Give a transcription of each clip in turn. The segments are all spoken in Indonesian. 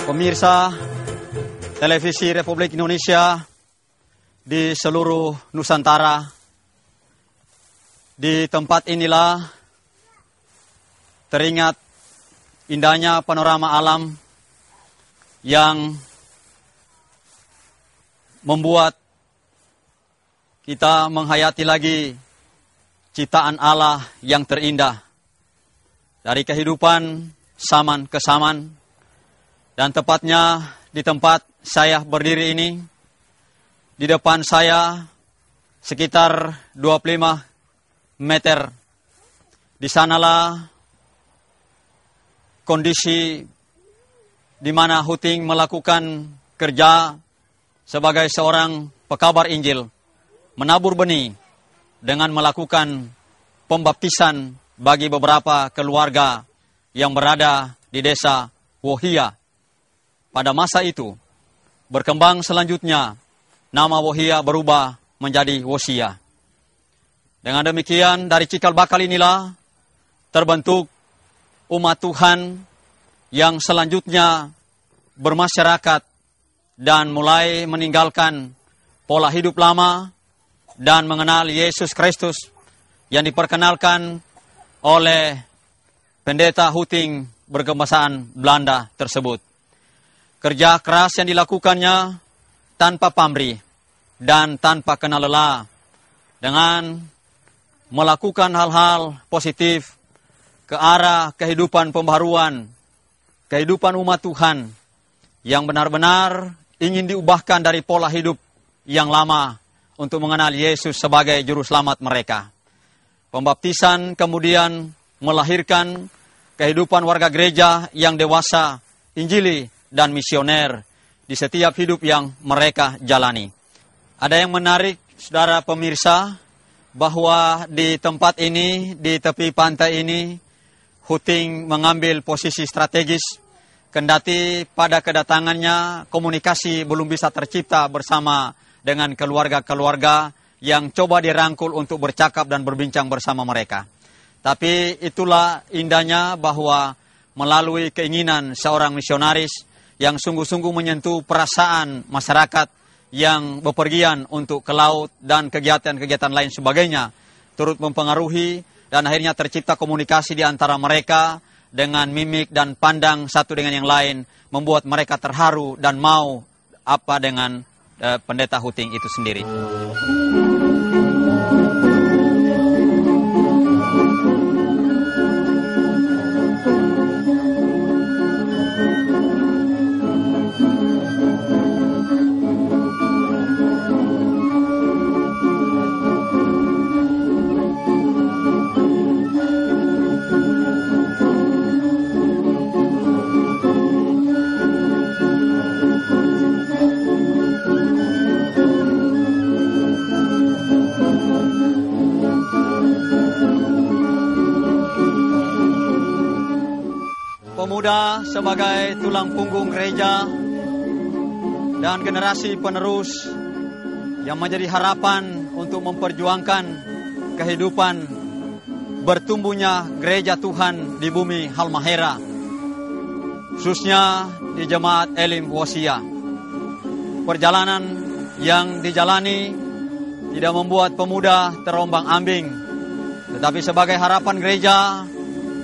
Pemirsa Televisi Republik Indonesia di seluruh Nusantara, di tempat inilah teringat indahnya panorama alam yang membuat kita menghayati lagi ciptaan Allah yang terindah dari kehidupan zaman ke zaman. Dan tepatnya di tempat saya berdiri ini, di depan saya sekitar 25 meter. Di sanalah kondisi di mana Huting melakukan kerja sebagai seorang pekabar Injil, menabur benih dengan melakukan pembaptisan bagi beberapa keluarga yang berada di desa Wohia. Pada masa itu, berkembang selanjutnya, nama Wohia berubah menjadi Wosia. Dengan demikian, dari cikal bakal inilah terbentuk umat Tuhan yang selanjutnya bermasyarakat dan mulai meninggalkan pola hidup lama dan mengenal Yesus Kristus yang diperkenalkan oleh pendeta Huting berkebangsaan Belanda tersebut. Kerja keras yang dilakukannya tanpa pamrih dan tanpa kenal lelah dengan melakukan hal-hal positif ke arah kehidupan pembaharuan, kehidupan umat Tuhan yang benar-benar ingin diubahkan dari pola hidup yang lama untuk mengenal Yesus sebagai juru selamat mereka. Pembaptisan kemudian melahirkan kehidupan warga gereja yang dewasa, injili, dan misioner di setiap hidup yang mereka jalani. Ada yang menarik, saudara pemirsa, bahwa di tempat ini, di tepi pantai ini, Huting mengambil posisi strategis, kendati pada kedatangannya komunikasi belum bisa tercipta bersama dengan keluarga-keluarga yang coba dirangkul untuk bercakap dan berbincang bersama mereka. Tapi itulah indahnya bahwa melalui keinginan seorang misionaris yang sungguh-sungguh menyentuh perasaan masyarakat yang bepergian untuk ke laut dan kegiatan-kegiatan lain sebagainya, turut mempengaruhi dan akhirnya tercipta komunikasi di antara mereka dengan mimik dan pandang satu dengan yang lain, membuat mereka terharu dan mau apa dengan pendeta Huting itu sendiri. Pemuda sebagai tulang punggung gereja dan generasi penerus yang menjadi harapan untuk memperjuangkan kehidupan bertumbuhnya gereja Tuhan di bumi Halmahera, khususnya di Jemaat Elim Wosia. Perjalanan yang dijalani tidak membuat pemuda terombang-ambing, tetapi sebagai harapan gereja,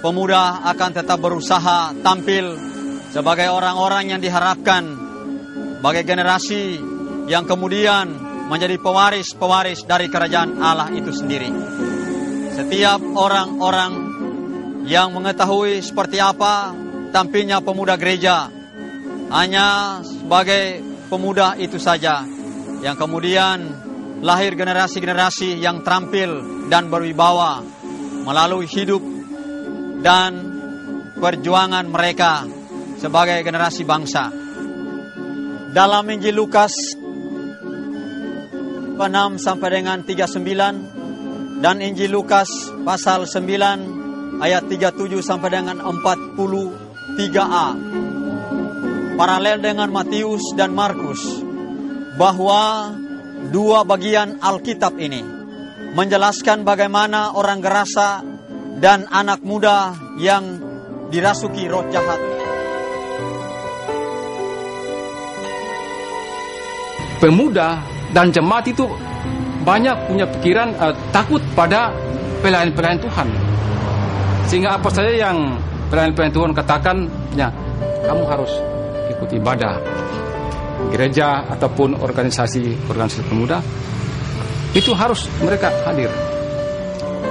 pemuda akan tetap berusaha tampil sebagai orang-orang yang diharapkan, sebagai generasi yang kemudian menjadi pewaris-pewaris dari kerajaan Allah itu sendiri. Setiap orang-orang yang mengetahui seperti apa tampilnya pemuda gereja, hanya sebagai pemuda itu saja yang kemudian lahir generasi-generasi yang terampil dan berwibawa melalui hidup dan perjuangan mereka sebagai generasi bangsa. Dalam Injil Lukas 6 sampai dengan 39 dan Injil Lukas pasal 9 ayat 37 sampai dengan 43a, paralel dengan Matius dan Markus, bahwa dua bagian Alkitab ini menjelaskan bagaimana orang gerasa dan anak muda yang dirasuki roh jahat. Pemuda dan jemaat itu banyak punya pikiran takut pada pelayan-pelayan Tuhan. Sehingga apa saja yang pelayan-pelayan Tuhan katakan, ya, kamu harus ikut ibadah. Gereja ataupun organisasi pemuda, itu harus mereka hadir.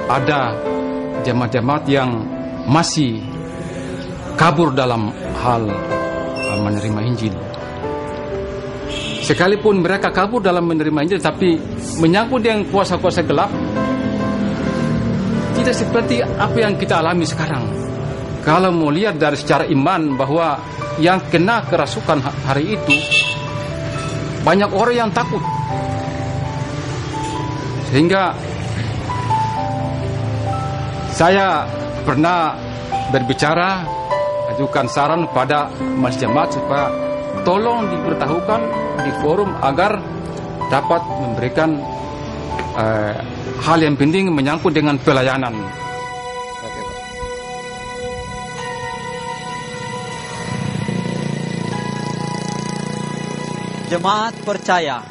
Ada jemaat-jemaat yang masih kabur dalam hal menerima Injil. Sekalipun mereka kabur dalam menerima Injil, tapi menyangkut dengan kuasa-kuasa gelap, tidak seperti apa yang kita alami sekarang. Kalau mau lihat dari secara iman bahwa yang kena kerasukan hari itu, banyak orang yang takut. Sehingga saya pernah berbicara, ajukan saran pada mas jemaat supaya tolong diberitahukan di forum agar dapat memberikan hal yang penting menyangkut dengan pelayanan. Jemaat percaya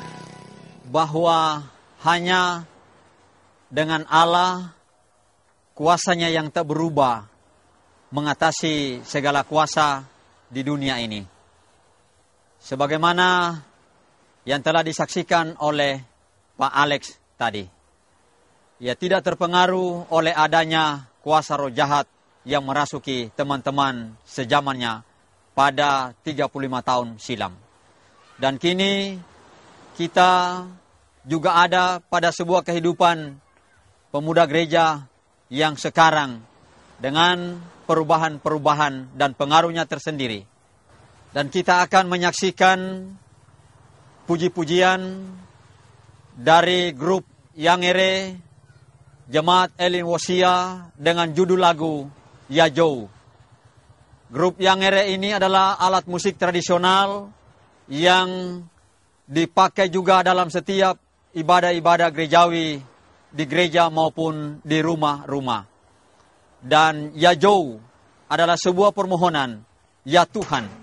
bahwa hanya dengan Allah, kuasanya yang tak berubah, mengatasi segala kuasa di dunia ini. Sebagaimana yang telah disaksikan oleh Pak Alex tadi. Ia tidak terpengaruh oleh adanya kuasa roh jahat yang merasuki teman-teman sejamannya pada 35 tahun silam. Dan kini kita juga ada pada sebuah kehidupan pemuda gereja yang sekarang dengan perubahan-perubahan dan pengaruhnya tersendiri. Dan kita akan menyaksikan puji-pujian dari grup Yangere Jemaat Elim Wosia dengan judul lagu Yajou. Grup Yangere ini adalah alat musik tradisional yang dipakai juga dalam setiap ibadah-ibadah gerejawi di gereja maupun di rumah-rumah. Dan Yajou adalah sebuah permohonan, ya Tuhan.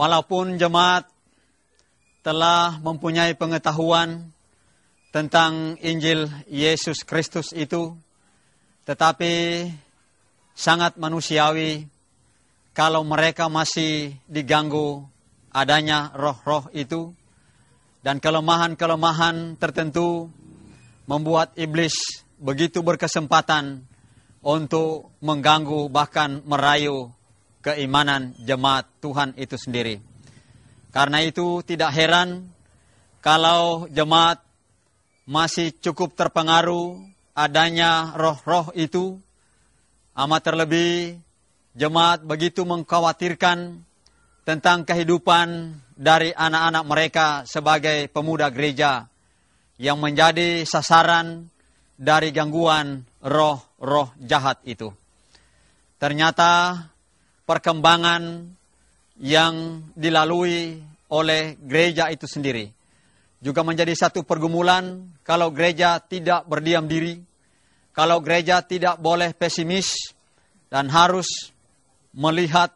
Walaupun jemaat telah mempunyai pengetahuan tentang Injil Yesus Kristus itu, tetapi sangat manusiawi kalau mereka masih diganggu adanya roh-roh itu, dan kelemahan-kelemahan tertentu membuat iblis begitu berkesempatan untuk mengganggu bahkan merayu keimanan jemaat Tuhan itu sendiri. Karena itu tidak heran kalau jemaat masih cukup terpengaruh adanya roh-roh itu. Amat terlebih jemaat begitu mengkhawatirkan tentang kehidupan dari anak-anak mereka sebagai pemuda gereja yang menjadi sasaran dari gangguan roh-roh jahat itu. Ternyata perkembangan yang dilalui oleh gereja itu sendiri juga menjadi satu pergumulan kalau gereja tidak berdiam diri, kalau gereja tidak boleh pesimis dan harus melihat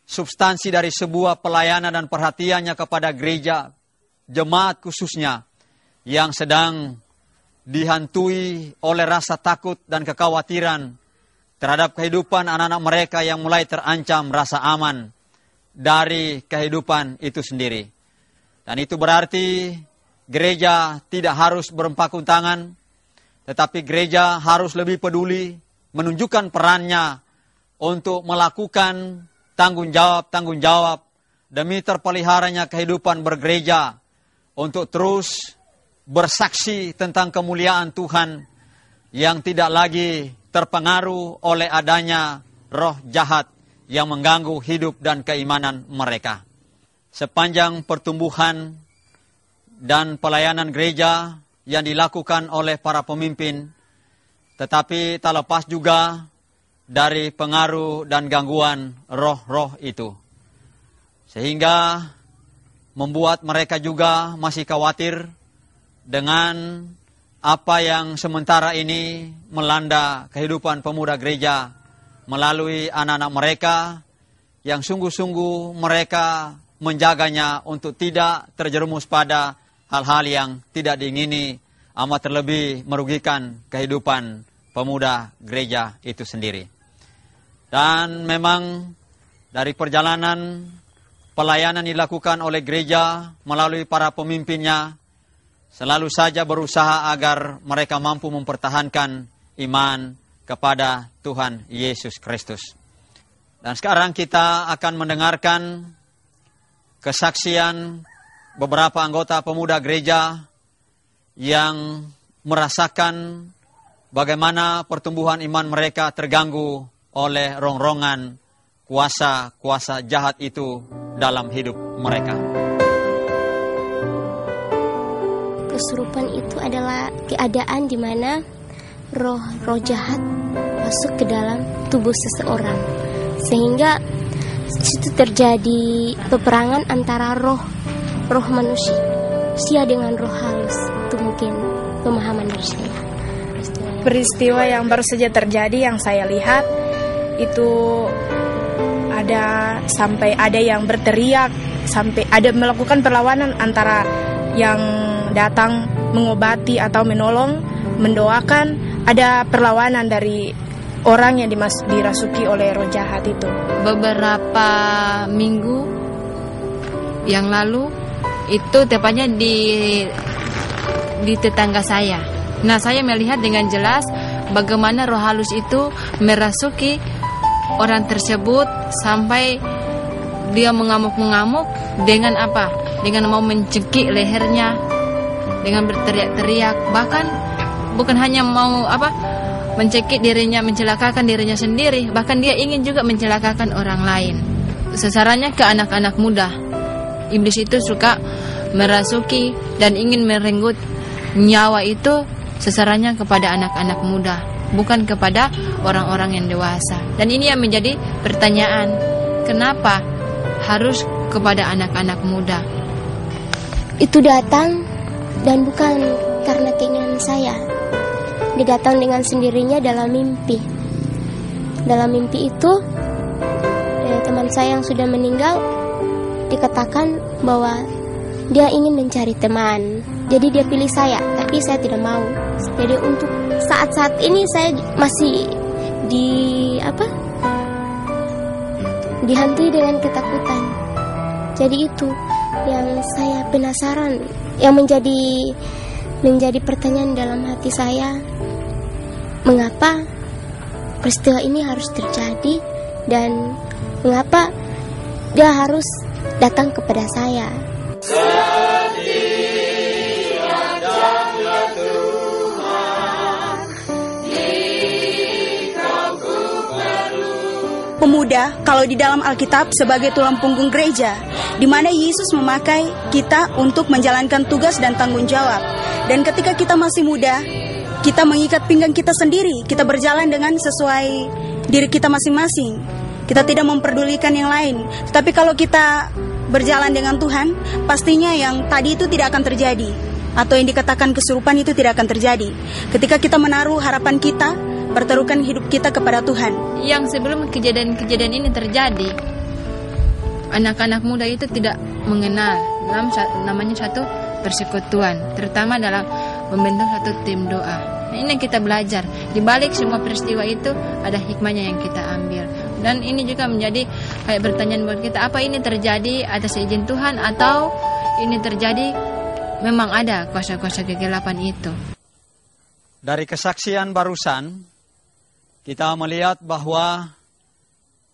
substansi dari sebuah pelayanan dan perhatiannya kepada gereja, jemaat khususnya yang sedang dihantui oleh rasa takut dan kekhawatiran terhadap kehidupan anak-anak mereka yang mulai terancam rasa aman dari kehidupan itu sendiri. Dan itu berarti gereja tidak harus berempakun tangan, tetapi gereja harus lebih peduli menunjukkan perannya untuk melakukan tanggung jawab demi terpeliharanya kehidupan bergereja, untuk terus bersaksi tentang kemuliaan Tuhan yang tidak lagi terpengaruh oleh adanya roh jahat yang mengganggu hidup dan keimanan mereka. Sepanjang pertumbuhan dan pelayanan gereja yang dilakukan oleh para pemimpin, tetapi tak lepas juga dari pengaruh dan gangguan roh-roh itu. Sehingga membuat mereka juga masih khawatir dengan apa yang sementara ini melanda kehidupan pemuda gereja melalui anak-anak mereka yang sungguh-sungguh mereka menjaganya untuk tidak terjerumus pada hal-hal yang tidak diingini, amat terlebih merugikan kehidupan pemuda gereja itu sendiri. Dan memang dari perjalanan pelayanan dilakukan oleh gereja melalui para pemimpinnya, selalu saja berusaha agar mereka mampu mempertahankan iman kepada Tuhan Yesus Kristus. Dan sekarang kita akan mendengarkan kesaksian beberapa anggota pemuda gereja yang merasakan bagaimana pertumbuhan iman mereka terganggu oleh rongrongan kuasa-kuasa jahat itu dalam hidup mereka. Kesurupan itu adalah keadaan di mana roh jahat masuk ke dalam tubuh seseorang. sehingga situ terjadi peperangan antara roh manusia dengan roh halus. Itu mungkin pemahaman dari saya. Peristiwa yang baru saja terjadi yang saya lihat itu sampai ada yang berteriak, sampai ada melakukan perlawanan antara yang datang mengobati atau menolong, mendoakan. Ada perlawanan dari orang yang dirasuki oleh roh jahat itu. Beberapa minggu yang lalu itu tepatnya di tetangga saya. Nah, saya melihat dengan jelas bagaimana roh halus itu merasuki orang tersebut sampai dia mengamuk-mengamuk dengan apa? Dengan mau mencekik lehernya, dengan berteriak-teriak, bahkan bukan hanya mau mencekik dirinya, mencelakakan dirinya sendiri, bahkan dia ingin juga mencelakakan orang lain. Sasarannya ke anak-anak muda. Iblis itu suka merasuki dan ingin merenggut nyawa itu, sasarannya kepada anak-anak muda, bukan kepada orang-orang yang dewasa. Dan ini yang menjadi pertanyaan, kenapa harus kepada anak-anak muda? Itu datang dan bukan karena keinginan saya. Dia datang dengan sendirinya dalam mimpi. Dalam mimpi itu teman saya yang sudah meninggal dikatakan bahwa dia ingin mencari teman. Jadi dia pilih saya, tapi saya tidak mau. Jadi untuk saat-saat ini saya masih dihantui dengan ketakutan. Jadi itu yang saya penasaran, yang menjadi pertanyaan dalam hati saya, mengapa peristiwa ini harus terjadi dan mengapa dia harus datang kepada saya. Pemuda, kalau di dalam Alkitab sebagai tulang punggung gereja, di mana Yesus memakai kita untuk menjalankan tugas dan tanggung jawab. Dan ketika kita masih muda, kita mengikat pinggang kita sendiri, kita berjalan dengan sesuai diri kita masing-masing. Kita tidak memperdulikan yang lain. Tapi kalau kita berjalan dengan Tuhan, pastinya yang tadi itu tidak akan terjadi. Atau yang dikatakan kesurupan itu tidak akan terjadi. Ketika kita menaruh harapan kita, bertaruhkan hidup kita kepada Tuhan. Yang sebelum kejadian-kejadian ini terjadi, anak-anak muda itu tidak mengenal dalam namanya satu persekutuan, terutama dalam membentuk satu tim doa. Nah, ini yang kita belajar. Di balik semua peristiwa itu ada hikmahnya yang kita ambil. Dan ini juga menjadi kayak pertanyaan buat kita, apa ini terjadi atas izin Tuhan atau ini terjadi memang ada kuasa-kuasa kegelapan itu. Dari kesaksian barusan, kita melihat bahwa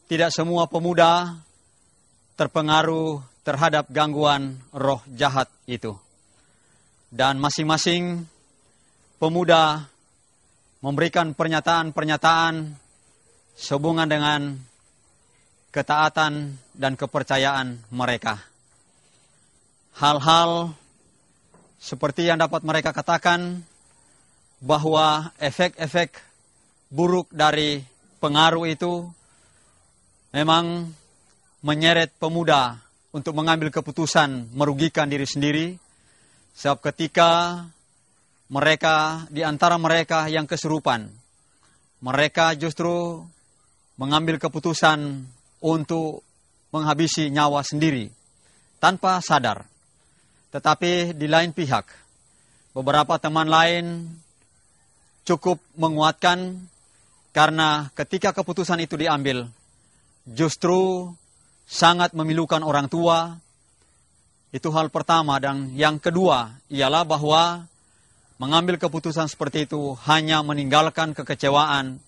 tidak semua pemuda terpengaruh terhadap gangguan roh jahat itu. Dan masing-masing pemuda memberikan pernyataan-pernyataan sehubungan dengan ketaatan dan kepercayaan mereka. Hal-hal seperti yang dapat mereka katakan bahwa efek-efek buruk dari pengaruh itu memang menyeret pemuda untuk mengambil keputusan merugikan diri sendiri. Sebab ketika mereka, di antara mereka yang kesurupan, mereka justru mengambil keputusan untuk menghabisi nyawa sendiri tanpa sadar. Tetapi di lain pihak, beberapa teman lain cukup menguatkan, karena ketika keputusan itu diambil, justru sangat memilukan orang tua. Itu hal pertama. Dan yang kedua ialah bahwa mengambil keputusan seperti itu hanya meninggalkan kekecewaan,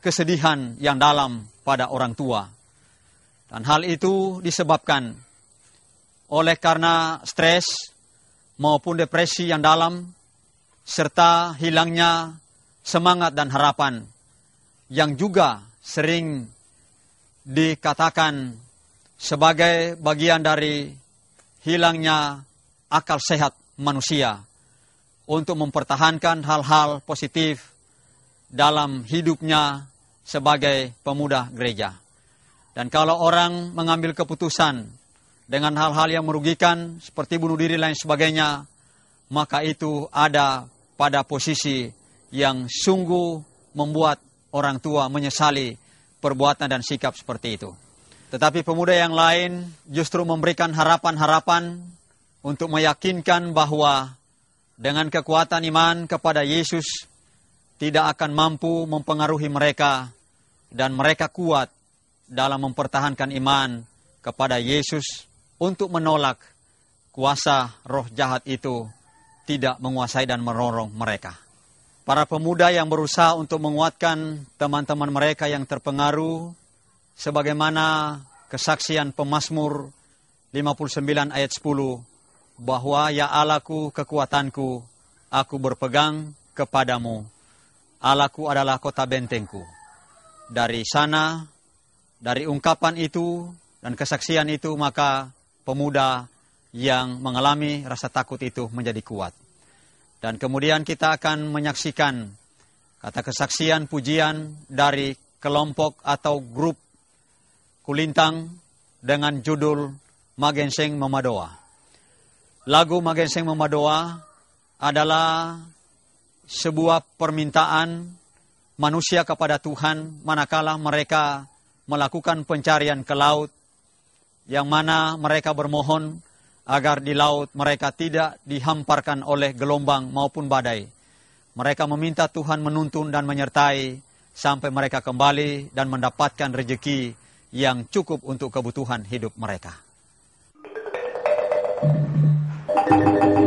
kesedihan yang dalam pada orang tua. Dan hal itu disebabkan oleh karena stres maupun depresi yang dalam, serta hilangnya semangat dan harapan, yang juga sering dikatakan sebagai bagian dari hilangnya akal sehat manusia untuk mempertahankan hal-hal positif dalam hidupnya sebagai pemuda gereja. Dan kalau orang mengambil keputusan dengan hal-hal yang merugikan seperti bunuh diri lain sebagainya, maka itu ada pada posisi yang sungguh membuat orang tua menyesali perbuatan dan sikap seperti itu. Tetapi pemuda yang lain justru memberikan harapan-harapan untuk meyakinkan bahwa dengan kekuatan iman kepada Yesus tidak akan mampu mempengaruhi mereka dan mereka kuat dalam mempertahankan iman kepada Yesus untuk menolak kuasa roh jahat itu tidak menguasai dan merongrong mereka. Para pemuda yang berusaha untuk menguatkan teman-teman mereka yang terpengaruh, sebagaimana kesaksian pemazmur 59 ayat 10, bahwa ya Allahku kekuatanku, aku berpegang kepadamu, Allahku adalah kota bentengku. Dari sana, dari ungkapan itu dan kesaksian itu, maka pemuda yang mengalami rasa takut itu menjadi kuat. Dan kemudian kita akan menyaksikan kata kesaksian pujian dari kelompok atau grup Kulintang dengan judul Magenseng Memadoa. Lagu Magenseng Memadoa adalah sebuah permintaan manusia kepada Tuhan manakala mereka melakukan pencarian ke laut, yang mana mereka bermohon agar di laut mereka tidak dihamparkan oleh gelombang maupun badai. Mereka meminta Tuhan menuntun dan menyertai sampai mereka kembali dan mendapatkan rezeki yang cukup untuk kebutuhan hidup mereka. Di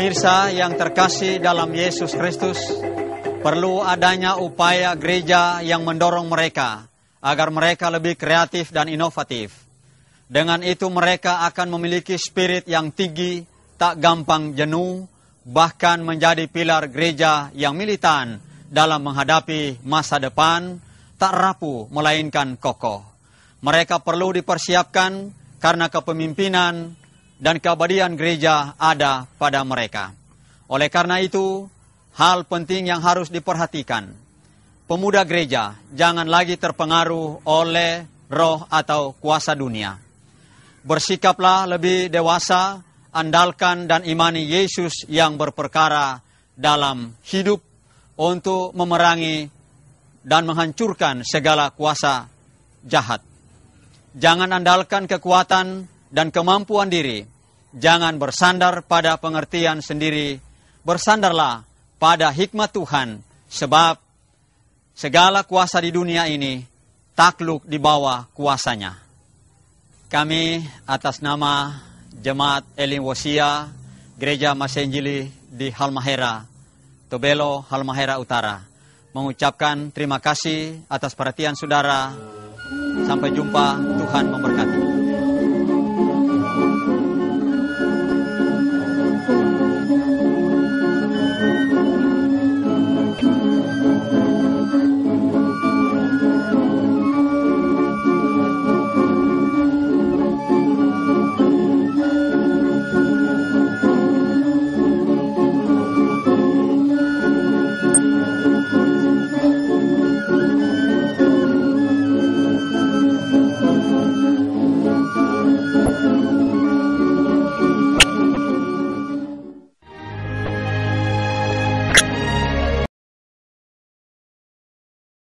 Pemirsa yang terkasih dalam Yesus Kristus, perlu adanya upaya gereja yang mendorong mereka agar mereka lebih kreatif dan inovatif. Dengan itu mereka akan memiliki spirit yang tinggi, tak gampang jenuh, bahkan menjadi pilar gereja yang militan dalam menghadapi masa depan, tak rapuh melainkan kokoh. Mereka perlu dipersiapkan karena kepemimpinan dan keabadian gereja ada pada mereka. Oleh karena itu, hal penting yang harus diperhatikan. Pemuda gereja jangan lagi terpengaruh oleh roh atau kuasa dunia. Bersikaplah lebih dewasa, andalkan dan imani Yesus yang berperkara dalam hidup untuk memerangi dan menghancurkan segala kuasa jahat. Jangan andalkan kekuatan dan kemampuan diri. Jangan bersandar pada pengertian sendiri. Bersandarlah pada hikmat Tuhan, sebab segala kuasa di dunia ini takluk di bawah kuasanya. Kami atas nama Jemaat Elim Wosia, Gereja Masenjili di Halmahera, Tobelo, Halmahera Utara, mengucapkan terima kasih atas perhatian saudara. Sampai jumpa, Tuhan memberkati.